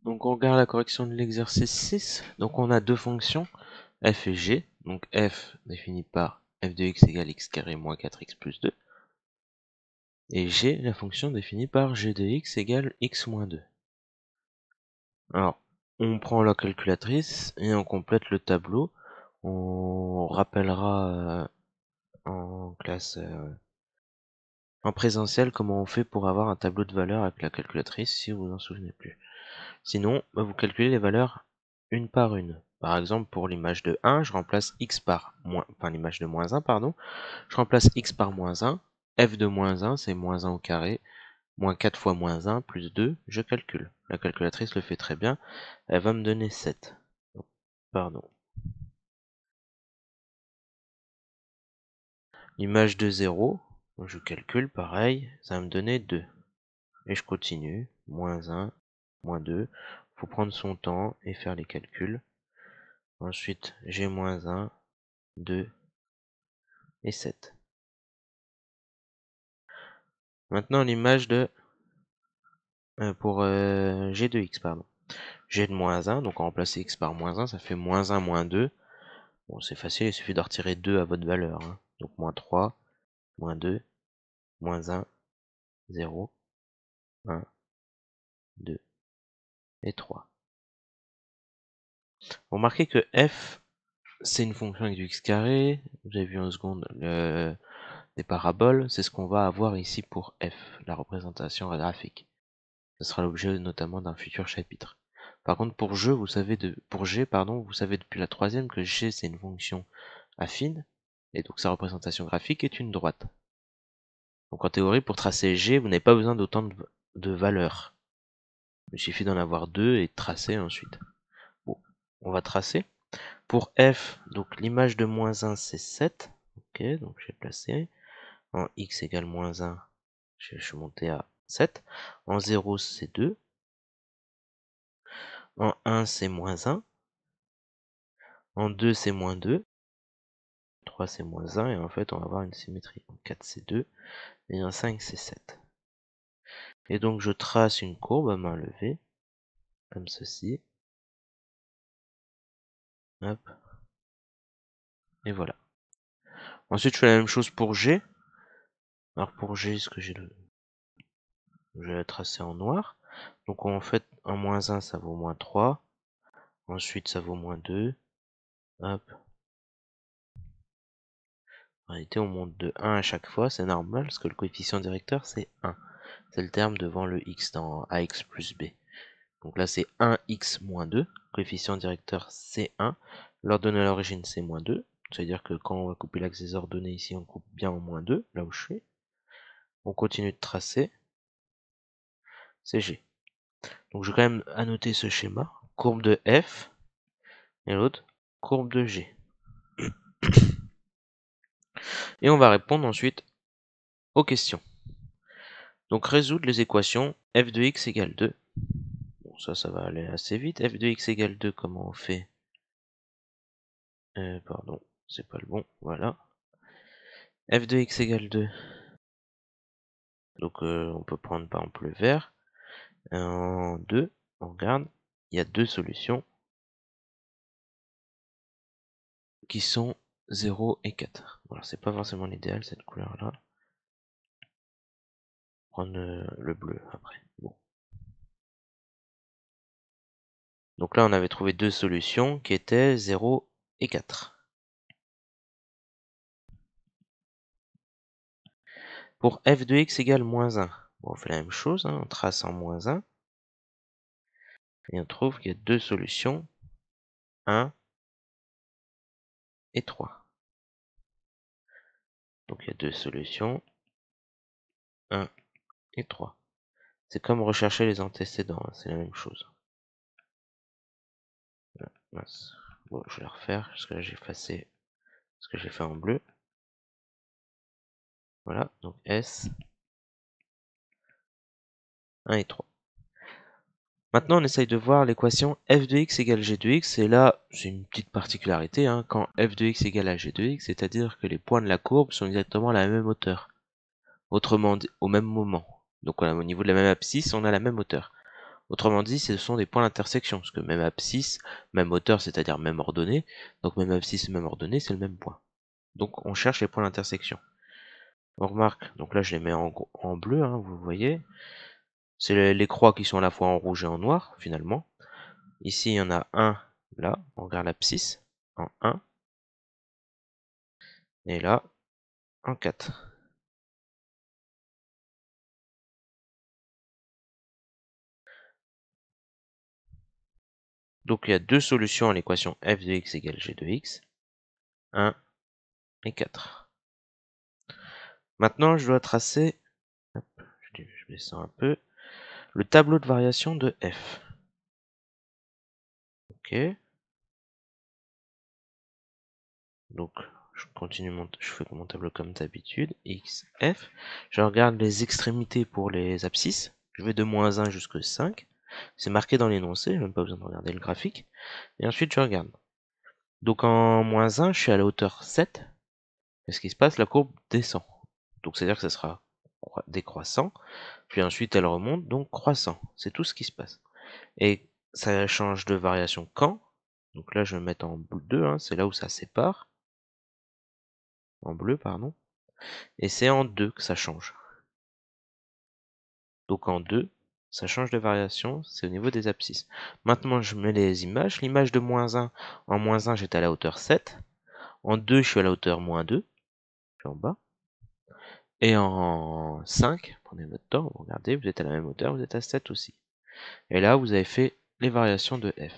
Donc on regarde la correction de l'exercice 6. Donc on a deux fonctions, f et g. Donc f défini par f de x égale x carré moins 4x plus 2. Et g, la fonction définie par g de x égale x moins 2. Alors, on prend la calculatrice et on complète le tableau. On rappellera en classe, en présentiel, comment on fait pour avoir un tableau de valeurs avec la calculatrice, si vous vous en souvenez plus. Sinon, vous calculez les valeurs une par une. Par exemple, pour l'image de 1, je remplace x par moins, enfin l'image de moins 1, pardon. Je remplace x par moins 1. F de moins 1, c'est moins 1 au carré. Moins 4 fois moins 1 plus 2, je calcule. La calculatrice le fait très bien. Elle va me donner 7. Pardon. L'image de 0, je calcule pareil, ça va me donner 2. Et je continue. Moins 1, moins 2. Faut prendre son temps et faire les calculs. Ensuite, j'ai moins 1, 2 et 7. Maintenant, l'image de... pour g de x, pardon. G de moins 1, donc on remplace x par moins 1, ça fait moins 1, moins 2. Bon, c'est facile, il suffit de retirer 2 à votre valeur. Hein. Donc moins 3, moins 2, moins 1, 0, 1, 2 et 3. Remarquez que f, c'est une fonction avec du x carré. Vous avez vu en seconde des paraboles. C'est ce qu'on va avoir ici pour f, la représentation graphique. Ce sera l'objet notamment d'un futur chapitre. Par contre, pour g, vous savez depuis la troisième que g, c'est une fonction affine. Et donc sa représentation graphique est une droite. Donc en théorie, pour tracer g, vous n'avez pas besoin d'autant de valeurs. Il suffit d'en avoir 2 et de tracer ensuite. Bon, on va tracer. Pour f, donc l'image de moins 1, c'est 7. Ok, donc j'ai placé. En x égale moins 1, je suis monté à 7. En 0, c'est 2. En 1, c'est moins 1. En 2, c'est moins 2. 3, c'est moins 1. Et en fait, on va avoir une symétrie. En 4, c'est 2. Et en 5, c'est 7. Et donc, je trace une courbe à main levée. Comme ceci. Hop. Et voilà. Ensuite, je fais la même chose pour G. Alors pour G, ce que je vais la tracer en noir. Donc en fait, un moins 1, ça vaut moins 3. Ensuite, ça vaut moins 2. Hop. En réalité, on monte de 1 à chaque fois, c'est normal, parce que le coefficient directeur, c'est 1. C'est le terme devant le x dans ax plus b. Donc là, c'est 1x moins 2. Coefficient directeur, c'est 1. L'ordonnée à l'origine, c'est moins 2. C'est-à-dire que quand on va couper l'axe des ordonnées ici, on coupe bien en moins 2, là où je suis. On continue de tracer. C'est G. Donc je vais quand même annoter ce schéma. Courbe de F et l'autre courbe de G. Et on va répondre ensuite aux questions. Donc résoudre les équations f de x égale 2. Bon, ça va aller assez vite. F de x égale 2, comment on fait? Pardon, c'est pas le bon, voilà. F de x égale 2. Donc on peut prendre par exemple le vert. En 2, on regarde, il y a deux solutions qui sont 0 et 4. Voilà, c'est pas forcément l'idéal cette couleur-là. Prendre le bleu après. Bon. Donc là, on avait trouvé deux solutions qui étaient 0 et 4. Pour f de x égale moins 1, bon, on fait la même chose, hein, on trace en moins 1. Et on trouve qu'il y a deux solutions, 1 et 3. Donc il y a deux solutions, 1 et 3. C'est comme rechercher les antécédents, hein, c'est la même chose. Mince. Bon, je vais le refaire, parce que là j'ai effacé ce que j'ai fait en bleu. Voilà, donc S, 1 et 3. Maintenant, on essaye de voir l'équation f de x égale g de x, et là, c'est une petite particularité, hein, quand f de x égale à g de x, c'est-à-dire que les points de la courbe sont exactement à la même hauteur. Autrement dit, au même moment. Donc voilà, au niveau de la même abscisse, on a la même hauteur. Autrement dit, ce sont des points d'intersection, parce que même abscisse, même hauteur, c'est-à-dire même ordonnée, donc même abscisse, même ordonnée, c'est le même point. Donc on cherche les points d'intersection. On remarque, donc là je les mets en bleu, hein, vous voyez. C'est les croix qui sont à la fois en rouge et en noir, finalement. Ici, il y en a un, là, on regarde l'abscisse, en 1, et là, en 4. Donc il y a deux solutions à l'équation f de x égale g de x, 1 et 4. Maintenant, je dois tracer, hop, je descends un peu, le tableau de variation de f. Ok. Donc, je fais mon tableau comme d'habitude, x, f. Je regarde les extrémités pour les abscisses. Je vais de moins 1 jusqu'à 5. C'est marqué dans l'énoncé, même pas besoin de regarder le graphique. Et ensuite, je regarde. Donc, en moins 1, je suis à la hauteur 7. Et ce qui se passe, la courbe descend. Donc, c'est-à-dire que ça sera décroissant. Puis ensuite, elle remonte, donc croissant. C'est tout ce qui se passe. Et ça change de variation quand? Donc là, je vais mettre en bout 2, hein, c'est là où ça sépare. En bleu, pardon. Et c'est en 2 que ça change. Donc en 2, ça change de variation, c'est au niveau des abscisses. Maintenant, je mets les images. L'image de moins 1, en moins 1, j'étais à la hauteur 7. En 2, je suis à la hauteur moins 2, je suis en bas. Et en 5, prenez votre temps, regardez, vous êtes à la même hauteur, vous êtes à 7 aussi. Et là, vous avez fait les variations de f.